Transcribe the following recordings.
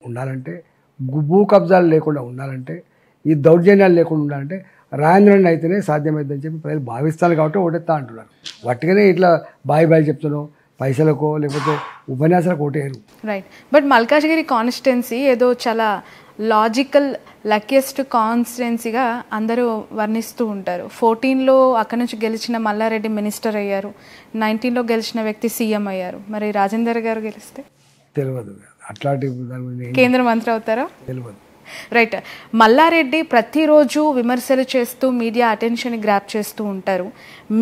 ఉండాలంటే, భూ కబ్జాలు లేకుండా ఉండాలంటే, ఈ దౌర్జన్యాలు లేకుండా ఉండాలంటే రాజేంద్రన్ అయితేనే సాధ్యమైందని చెప్పి ప్రజలు భావిస్తారు కాబట్టి ఓటెత్తా అంటున్నారు. వాటికనే ఇట్లా బాయి చెప్తున్నావు పైసలకో లేకపోతే ఉపన్యాసాలకు ఓటేయరు. రైట్. బట్ మల్కాజ్గిరి కాన్స్టిట్యున్సీ ఏదో చాలా లాజికల్ లక్కీయెస్ట్ కాన్స్టిట్యున్సీగా అందరూ వర్ణిస్తూ ఉంటారు. 14లో అక్కడి నుంచి గెలిచిన మల్లారెడ్డి మినిస్టర్ అయ్యారు, 19లో గెలిచిన వ్యక్తి సీఎం అయ్యారు. మరి రాజేందర్ గారు గెలిస్తే తెలియదు, అట్లాంటి కేంద్ర మంత్రి అవుతారా? తెలియదు. రైట్. మల్లారెడ్డి ప్రతిరోజు విమర్శలు చేస్తూ మీడియా అటెన్షన్ గ్రాప్ చేస్తూ ఉంటారు.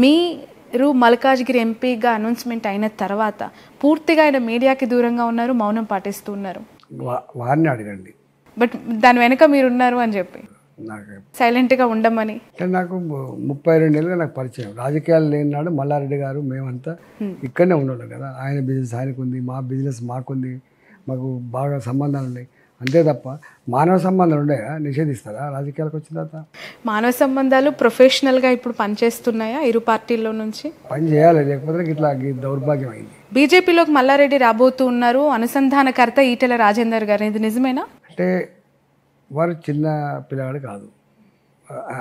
మీరు మల్కాజ్గిరి ఎంపీగా అనౌన్స్మెంట్ అయిన తర్వాత పూర్తిగా ఆయన మీడియాకి దూరంగా ఉన్నారు, మౌనం పాటిస్తూ ఉన్నారు. వారిని అడగండి. బట్ దాని వెనుక మీరున్నారు అని చెప్పి నాకు సైలెంట్గా ఉండమని. నాకు 32 ఏళ్ళుగా నాకు పరిచయం. రాజకీయాలు లేనినాడు మల్లారెడ్డి గారు మేమంతా ఇక్కడనే ఉండడం కదా. ఆయన బిజినెస్ ఆయనకు ఉంది, మా బిజినెస్ మాకుంది, మాకు బాగా సంబంధాలు ఉన్నాయి. అంతే తప్ప మానవ సంబంధాలు ఉన్నాయా? నిషేధిస్తారా రాజకీయాలకు వచ్చిన తర్వాత? మానవ సంబంధాలు ప్రొఫెషనల్గా ఇప్పుడు పనిచేస్తున్నాయా ఇరు పార్టీల్లో నుంచి? పని చేయాలి, లేకపోతే ఇట్లా దౌర్భాగ్యం అయింది. బీజేపీలోకి మల్లారెడ్డి రాబోతూ ఉన్నారు, అనుసంధానకర్త ఈటెల రాజేందర్ గారు, ఇది నిజమేనా? అంటే వారు చిన్న పిల్లగాడు కాదు,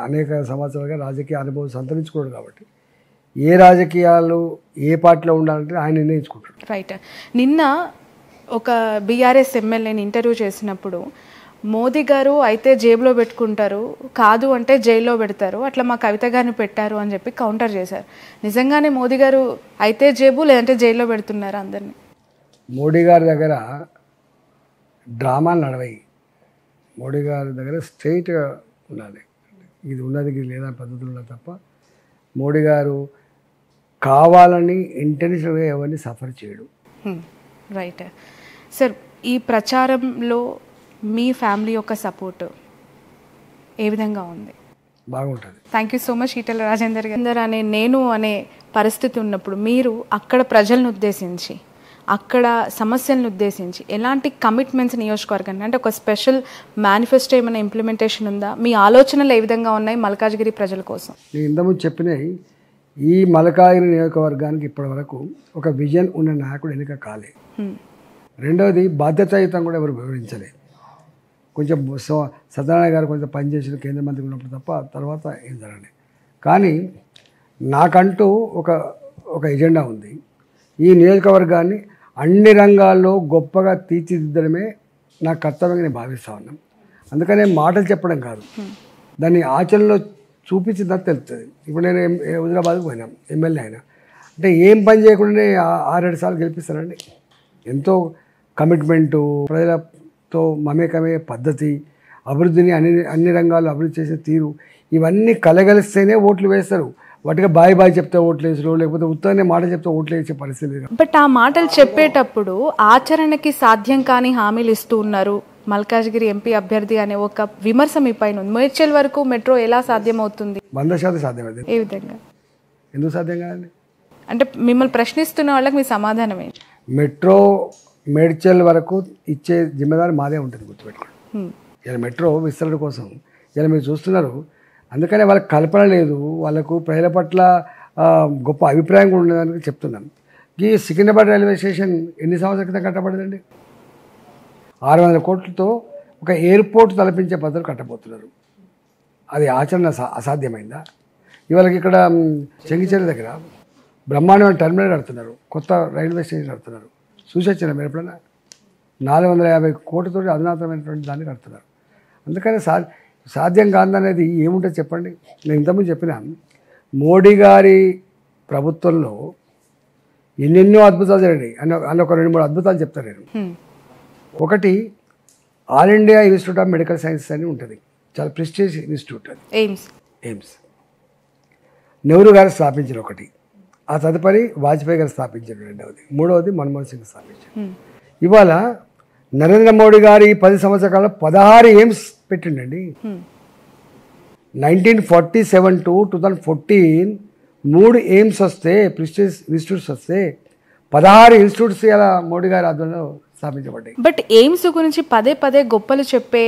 అనేక సంవత్సరాలుగా రాజకీయ అనుభవం సంతరించుకోడు కాబట్టి ఏ రాజకీయాలు ఏ పార్టీలో ఉండాలంటే ఆయన నిర్ణయించుకుంటాడు. రైట్. నిన్న ఒక బీఆర్ఎస్ ఎమ్మెల్యేని ఇంటర్వ్యూ చేసినప్పుడు మోదీ గారు అయితే జేబులో పెట్టుకుంటారు, కాదు అంటే జైల్లో పెడతారు, అట్లా మా కవిత గారిని పెట్టారు అని చెప్పి కౌంటర్ చేశారు. నిజంగానే మోదీ గారు అయితే జేబు లేదంటే జైల్లో పెడుతున్నారు అందరినీ? మోడీ గారి దగ్గర డ్రామాలు నడవాయి. మోడీ గారి దగ్గర స్ట్రైట్గా ఉండాలి, ఇది ఉన్నది ఇది లేదా పద్ధతులు ఉన్నది తప్ప మోడీ గారు కావాలని ఇంటెన్షన్గా ఎవరిని సఫర్ చేయడు. రైట్. సార్, ఈ ప్రచారంలో మీ ఫ్యామిలీ యొక్క సపోర్ట్ ఏ విధంగా ఉంది? బాగుంటుంది. Thank you so much Etela Rajender గారు. నేను అనే పరిస్థితి ఉన్నప్పుడు మీరు అక్కడ ప్రజలను ఉద్దేశించి, అక్కడ సమస్యలను ఉద్దేశించి ఎలాంటి కమిట్మెంట్స్ నియోజకవర్గానికి, అంటే ఒక స్పెషల్ మేనిఫెస్టో ఏమైనా ఇంప్లిమెంటేషన్ ఉందా? మీ ఆలోచనలు ఏ విధంగా ఉన్నాయి మల్కాజ్గిరి ప్రజల కోసం? నేను ఇంతకుముందు చెప్పినవి, ఈ మల్కాజ్గిరి నియోజకవర్గానికి ఇప్పటి వరకు ఒక విజన్ ఉన్న నాయకుడు ఎన్నిక కాలే. రెండవది బాధ్యతాయుతం కూడా ఎవరు వివరించలేదు. కొంచెం సత్యనారాయణ గారు కొంచెం పనిచేసిన కేంద్ర మంత్రి ఉన్నప్పుడు తప్ప తర్వాత ఏం జరగలేదు. కానీ నాకంటూ ఒక ఎజెండా ఉంది. ఈ నియోజకవర్గాన్ని అన్ని రంగాల్లో గొప్పగా తీర్చిదిద్దడమే నా కర్తవ్యంగా నేను భావిస్తూ ఉన్నాను. అందుకనే మాటలు చెప్పడం కాదు, దాన్ని ఆచరణలో చూపించిందని తెలుస్తుంది. ఇప్పుడు నేను హైదరాబాద్కి పోయినా, ఎమ్మెల్యే అయినా అంటే ఏం పని చేయకుండానే 6-7 సార్లు గెలిపిస్తానండి. ఎంతో కమిట్మెంటు, ప్రజలతో మమేకమే పద్ధతి, అభివృద్ధిని అన్ని రంగాల్లో అభివృద్ధి చేసే తీరు, ఇవన్నీ కలగలిస్తేనే ఓట్లు వేస్తారు. వాటిగా బాయ్ చెప్తే ఓట్లు వేసరు, లేకపోతే ఉత్తరనే మాట చెప్తే ఓట్లు వేసే పరిస్థితి లేదు. బట్ ఆ మాటలు చెప్పేటప్పుడు ఆచరణకి సాధ్యం కాని హామీలు ఇస్తూ ఉన్నారు మల్కాజ్గిరి ఎంపీ అభ్యర్థి అనే ఒక విమర్శ మీ పైన ఉంది. మేడ్చల్ వరకు మెట్రో ఎలా సాధ్యం అవుతుంది? 100% సాధ్యమైంది. ఏ విధంగా? ఎందుకు సాధ్యం కాదండి? అంటే మిమ్మల్ని ప్రశ్నిస్తున్న వాళ్ళకి మీ సమాధానం ఏంటి? మెట్రో మేడ్చల్ వరకు ఇచ్చే జిమ్మేదారి మాదే ఉంటుంది, గుర్తుపెట్టుకోండి. ఇలా మెట్రో విస్తరణ కోసం ఇలా మీరు చూస్తున్నారు. అందుకనే వాళ్ళకి కల్పన లేదు, వాళ్ళకు ప్రజల పట్ల గొప్ప అభిప్రాయం కూడా ఉండడానికి చెప్తున్నాను. ఈ సికింద్రాబాద్ రైల్వే స్టేషన్ ఎన్ని సంవత్సరాల క్రితం కట్టబడిందండి? 600 కోట్లతో ఒక ఎయిర్పోర్ట్ తలపించే పద్ధతులు కట్టబోతున్నారు. అది ఆచరణ అసాధ్యమైందా? ఇవాళకి ఇక్కడ చెంగిచెర్ల దగ్గర బ్రహ్మాండమైన టెర్మినల్ కడుతున్నారు, కొత్త రైల్వే స్టేషన్ కడుతున్నారు. చూసొచ్చిన మీరు ఎప్పుడన్నా? 450 కోట్లతో అధునాతనమైనటువంటి దాన్ని కడుతున్నారు. అందుకని సాధ్యం కాదనేది ఏముంటుంది చెప్పండి? నేను ఇంతకుముందు చెప్పిన మోడీ గారి ప్రభుత్వంలో ఎన్నెన్నో అద్భుతాలు జరిగినాయి అని ఒక 2-3 అద్భుతాలు చెప్తాను నేను. ఒకటి, all India institute of medical sciences అని ఉంటుంది, చాలా ప్రెస్టీజియస్ ఇన్స్టిట్యూట్. అది ఎయిమ్స్ నెహ్రూ గారు స్థాపించిన ఒకటి, ఆ తదుపరి వాజ్పేయి గారు స్థాపించారు రెండవది, మూడవది మన్మోహన్ సింగ్ స్థాపించారు. ఇవాళ నరేంద్ర మోడీ గారు ఈ 10 సంవత్సరాల 16 ఎయిమ్స్ పెట్టిండండి. 1947 to 2014 3 ఎయిమ్స్ వస్తే, ప్రెస్టీజియస్ ఇన్స్టిట్యూట్స్ వస్తే 16 ఇన్స్టిట్యూట్స్ ఇలా మోడీ గారి ఆధ్వర్యంలో స్థాపించబడ్డాయి. బట్ ఎయిమ్స్ గురించి పదే గొప్పలు చెప్పే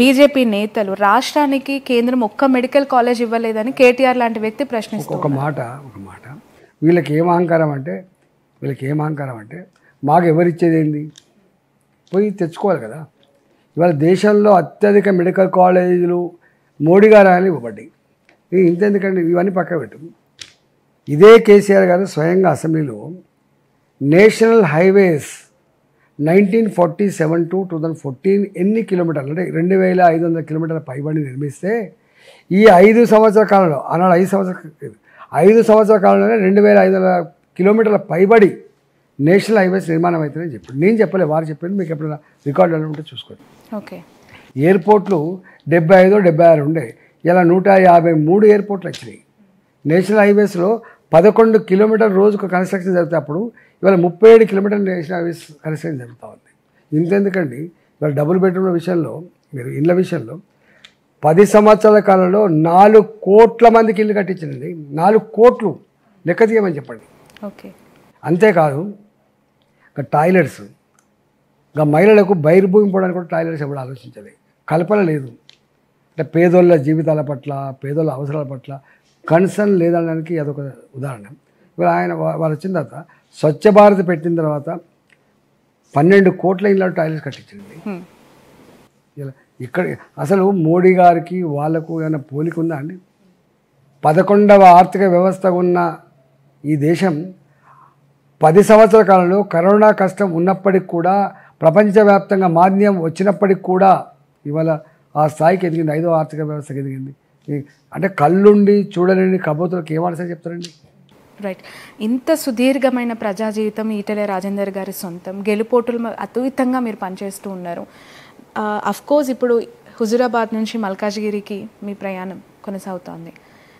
బీజేపీ నేతలు రాష్ట్రానికి కేంద్రం ఒక్క మెడికల్ కాలేజ్ ఇవ్వలేదని కేటీఆర్ లాంటి వ్యక్తి ప్రశ్నిస్తారు. ఒక మాట వీళ్ళకి ఏం అహంకారం అంటే మాకు ఎవరిచ్చేది ఏంది? పోయి తెచ్చుకోవాలి కదా. ఇవాళ దేశంలో అత్యధిక మెడికల్ కాలేజీలు మోడీ గారు ఆయన ఇవ్వబడ్డాయి. ఇంతెందుకండి, ఇవన్నీ పక్క పెట్టు. ఇదే కేసీఆర్ గారు స్వయంగా అసెంబ్లీలో నేషనల్ హైవేస్ 1947 to 2014 ఎన్ని కిలోమీటర్లు అంటే 2500 కిలోమీటర్ల పైబడి నిర్మిస్తే ఈ 5 సంవత్సరాల కాలంలో, ఆనాడు 5 సంవత్సరాల కాలంలోనే 2500 కిలోమీటర్ల పైబడి నేషనల్ హైవేస్ నిర్మాణం అవుతుందని చెప్పాడు. నేను చెప్పలేదు, వారు చెప్పింది. మీకు ఎప్పుడైనా రికార్డులు ఉంటే చూసుకోండి. ఓకే. ఎయిర్పోర్ట్లు 75-76 ఉండే, ఇలా 153 ఎయిర్పోర్ట్లు వచ్చినాయి. నేషనల్ హైవేస్లో 11 కిలోమీటర్ రోజుకు కన్స్ట్రక్షన్ జరుగుతాయి. అప్పుడు ఇవాళ 37 కిలోమీటర్ల నేషనల్ హైవేస్ కన్స్ట్రక్షన్ జరుగుతూ ఉంది. ఇంతెందుకండి, ఇవాళ డబుల్ బెడ్రూమ్ల విషయంలో, మీరు ఇళ్ళ విషయంలో 10 సంవత్సరాల కాలంలో 4 కోట్ల మందికి ఇల్లు కట్టించండి. 4 కోట్లు లెక్క తీయమని చెప్పండి. ఓకే. అంతేకాదు, ఇంకా టాయిలెట్స్, ఇంకా మహిళలకు బహిర్భూమి పోవడానికి కూడా టాయిలెట్స్ ఎప్పుడు ఆలోచించాలి. కల్పన లేదు. అంటే పేదోళ్ళ జీవితాల పట్ల, పేదోళ్ళ అవసరాల పట్ల కన్సర్న్ లేదనడానికి అదొక ఉదాహరణ. ఇప్పుడు ఆయన వాళ్ళు వచ్చిన తర్వాత స్వచ్ఛ భారత్ పెట్టిన తర్వాత 12 కోట్ల ఇళ్ళ టాయిలెట్స్ కట్టించండి. ఇలా ఇక్కడ అసలు మోడీ గారికి వాళ్ళకు ఏమైనా పోలిక ఉందా అండి? 11వ ఆర్థిక వ్యవస్థ ఉన్న ఈ దేశం 10 సంవత్సరాల కాలంలో కరోనా కష్టం ఉన్నప్పటికి కూడా, ప్రపంచవ్యాప్తంగా మాంద్యం వచ్చినప్పటికి కూడా ఇవాళ ఆ స్థాయికి ఎదిగింది. 5వ ఆర్థిక వ్యవస్థకి ఎదిగింది. అంటే కళ్ళుండి చూడలేని కబోతులకు ఏం ఆన్సర్ చెప్తారండి? రైట్. ఇంత సుదీర్ఘమైన ప్రజా జీవితం ఈటెల రాజేందర్ గారి సొంతం. గెలుపోటులు అతీతంగా మీరు పనిచేస్తూ ఉన్నారు. అఫ్కోర్స్ ఇప్పుడు హుజూరాబాద్ నుంచి మల్కాజ్గిరికి మీ ప్రయాణం కొనసాగుతోంది.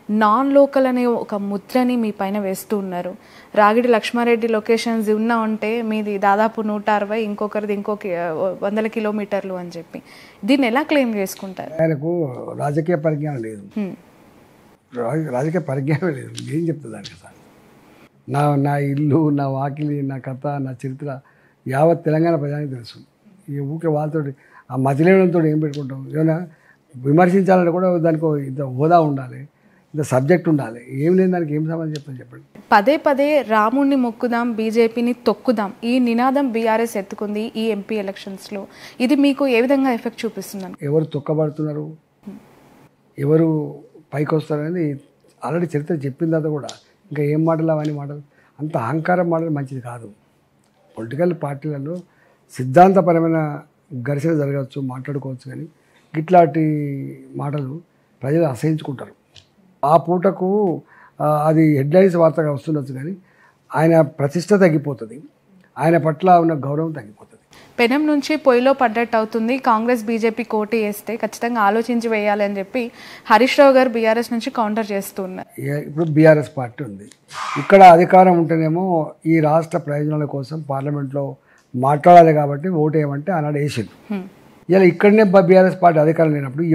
నాన్ లోకల్ అనే ఒక ముద్రని మీ పైన వేస్తూ ఉన్నారు. రాగిడి లక్ష్మారెడ్డి లొకేషన్స్ ఉన్నా ఉంటే మీది దాదాపు 160, ఇంకొకరిది ఇంకొక 100 కిలోమీటర్లు అని చెప్పి దీన్ని ఎలా క్లెయిమ్ చేసుకుంటారు? ఆయనకు రాజకీయ పరిజ్ఞానం లేదు. రాజకీయ పరిజ్ఞానం లేదు. ఏం చెప్తుంది దానికి? సార్, నా ఇల్లు, నా వాకిలి, నా కథ, నా చరిత్ర యావత్ తెలంగాణ ప్రజానికి తెలుసు. ఈ ఊకే వాళ్ళతో ఆ మతిలేనంతో ఏం పెట్టుకుంటాం? ఏమైనా విమర్శించాలంటే కూడా దానికి ఇంత హోదా ఉండాలి, ఇంత సబ్జెక్ట్ ఉండాలి. ఏం లేని దానికి ఏం సమాధానం చెప్పండి. పదే పదే రాముణ్ణి మొక్కుదాం, బీజేపీని తొక్కుదాం, ఈ నినాదం బీఆర్ఎస్ ఎత్తుకుంది ఈ ఎంపీ ఎలక్షన్స్లో. ఇది మీకు ఏ విధంగా ఎఫెక్ట్ చూపిస్తుంది? ఎవరు తొక్కబడుతున్నారు, ఎవరు పైకి వస్తారనేది ఆల్రెడీ చరిత్ర చెప్పిన తర్వాత కూడా ఇంకా ఏం మాటలు, అవన్నీ మాటలు, అంత అహంకారం మాటలు మంచిది కాదు. పొలిటికల్ పార్టీలలో సిద్ధాంతపరమైన ఘర్షణ జరగవచ్చు, మాట్లాడుకోవచ్చు, కానీ ఇట్లాంటి మాటలు ప్రజలు అసహించుకుంటారు. ఆ పూటకు అది హెడ్లైన్స్ వార్తగా వస్తుండొచ్చు, కానీ ఆయన ప్రతిష్ట తగ్గిపోతుంది, ఆయన పట్ల ఉన్న గౌరవం తగ్గిపోతుంది. పెనం నుంచి పొయ్యిలో పడ్డట్టు అవుతుంది. కాంగ్రెస్ బీజేపీ కోటి వేస్తే ఖచ్చితంగా ఆలోచించి వేయాలి అని చెప్పి హరీష్ రావు గారు బీఆర్ఎస్ నుంచి కౌంటర్ చేస్తూ ఉన్నారు. ఇప్పుడు బీఆర్ఎస్ పార్టీ ఉంది, ఇక్కడ అధికారం ఉంటేనేమో ఈ రాష్ట్ర ప్రయోజనాల కోసం పార్లమెంట్లో మాట్లాడాలి కాబట్టి ఓటు వేయమంటే ఆనాడు వేసింది. ఇలా ఇక్కడనే బీఆర్ఎస్ పార్టీ అధికారం లేనప్పుడు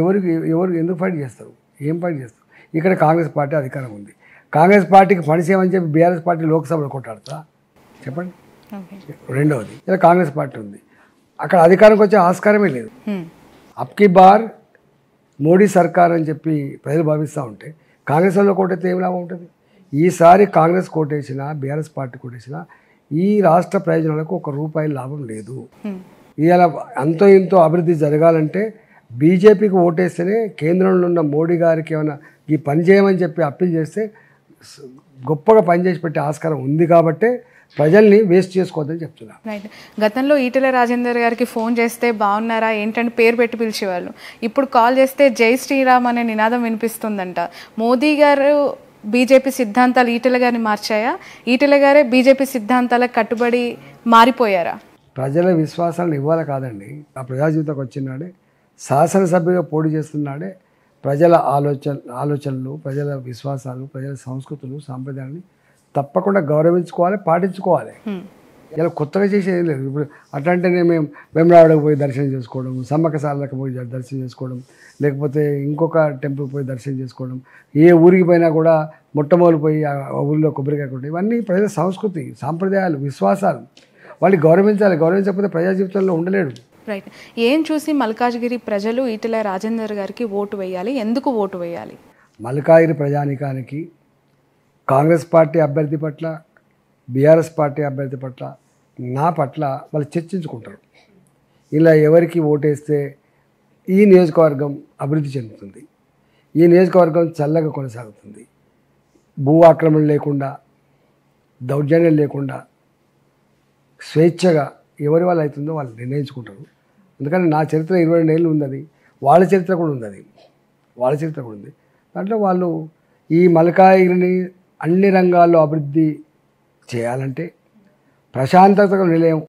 ఎవరు ఎందుకు ఫైట్ చేస్తారు? ఏం ఫైట్ చేస్తారు? ఇక్కడ కాంగ్రెస్ పార్టీ అధికారం ఉంది. కాంగ్రెస్ పార్టీకి పని చేయమని చెప్పి బీఆర్ఎస్ పార్టీ లోక్సభలో కొట్టాడుతా చెప్పండి. రెండవది, ఇలా కాంగ్రెస్ పార్టీ ఉంది, అక్కడ అధికారంకి వచ్చే ఆస్కారమే లేదు. అబ్కి బార్ మోడీ సర్కార్ అని చెప్పి ప్రజలు భావిస్తూ ఉంటే కాంగ్రెస్ వాళ్ళు కోటైతే ఏం లాభం ఉంటుంది? ఈసారి కాంగ్రెస్ కోటేసినా, బీఆర్ఎస్ పార్టీ కోటేసినా ఈ రాష్ట్ర ప్రయోజనాలకు ₹1 లాభం లేదు. ఇలా అంతో ఇంతో అభివృద్ధి జరగాలంటే బీజేపీకి ఓటేస్తేనే, కేంద్రంలో ఉన్న మోడీ గారికి ఏమైనా ఈ పని చేయమని చెప్పి అప్పీల్ చేస్తే గొప్పగా పనిచేసి పెట్టే ఆస్కారం ఉంది. కాబట్టే ప్రజల్ని వేస్ట్ చేసుకోవద్దని చెప్తున్నా. రైట్. గతంలో ఈటెల రాజేందర్ గారికి ఫోన్ చేస్తే బాగున్నారా ఏంటంటే పేరు పెట్టి పిలిచేవాళ్ళు. ఇప్పుడు కాల్ చేస్తే జై శ్రీరామ్ అనే నినాదం వినిపిస్తుందంట. మోదీ గారు బీజేపీ సిద్ధాంతాలు ఈటెల గారిని మార్చాయా? ఈటెల గారే బీజేపీ సిద్ధాంతాలకు కట్టుబడి మారిపోయారా? ప్రజల విశ్వాసాలను ఇవ్వాలి కాదండి. ఆ ప్రజా జీవితంకి వచ్చినాడే, శాసనసభ్యుగా పోటీ చేస్తున్నాడే ప్రజల ఆలోచనలు, ప్రజల విశ్వాసాలు, ప్రజల సంస్కృతులు, సాంప్రదాయాన్ని తప్పకుండా గౌరవించుకోవాలి, పాటించుకోవాలి. ఇలా కొత్తగా చేసేది లేదు. ఇప్పుడు అట్లాంటినే మేము వేములవాడకు పోయి దర్శనం చేసుకోవడం, సమ్మక్క సారలకు పోయి దర్శనం చేసుకోవడం, లేకపోతే ఇంకొక టెంపుల్కి పోయి దర్శనం చేసుకోవడం, ఏ ఊరికి పోయినా కూడా మొట్టమొదలు పోయి ఆ ఊరిలో కొబ్బరికాయ కొట్టడం, ఇవన్నీ ప్రజల సంస్కృతి, సాంప్రదాయాలు, విశ్వాసాలు. వాళ్ళు గౌరవించాలి. గౌరవించకపోతే ప్రజా జీవితంలో ఉండలేడు. రైట్. ఏం చూసి మల్కాజ్గిరి ప్రజలు ఈటెల రాజేందర్ గారికి ఓటు వేయాలి? ఎందుకు ఓటు వేయాలి? మల్కాజ్గిరి ప్రజానికానికి కాంగ్రెస్ పార్టీ అభ్యర్థి పట్ల, బీఆర్ఎస్ పార్టీ అభ్యర్థి పట్ల, నా పట్ల వాళ్ళు చర్చించుకుంటారు. ఇలా ఎవరికి ఓటేస్తే ఈ నియోజకవర్గం అభివృద్ధి చెందుతుంది, ఈ నియోజకవర్గం చల్లగా కొనసాగుతుంది, భూ ఆక్రమణ లేకుండా, దౌర్జన్యం లేకుండా స్వేచ్ఛగా ఎవరి వాళ్ళు అవుతుందో వాళ్ళు నిర్ణయించుకుంటారు. అందుకని నా చరిత్ర 22 ఏళ్ళు ఉంది, అది వాళ్ళ చరిత్ర కూడా ఉంది, అది వాళ్ళ చరిత్ర కూడా ఉంది. దాంట్లో వాళ్ళు ఈ మల్కాజ్గిరిని అన్ని రంగాల్లో అభివృద్ధి చేయాలంటే ప్రశాంతతకు నిలయం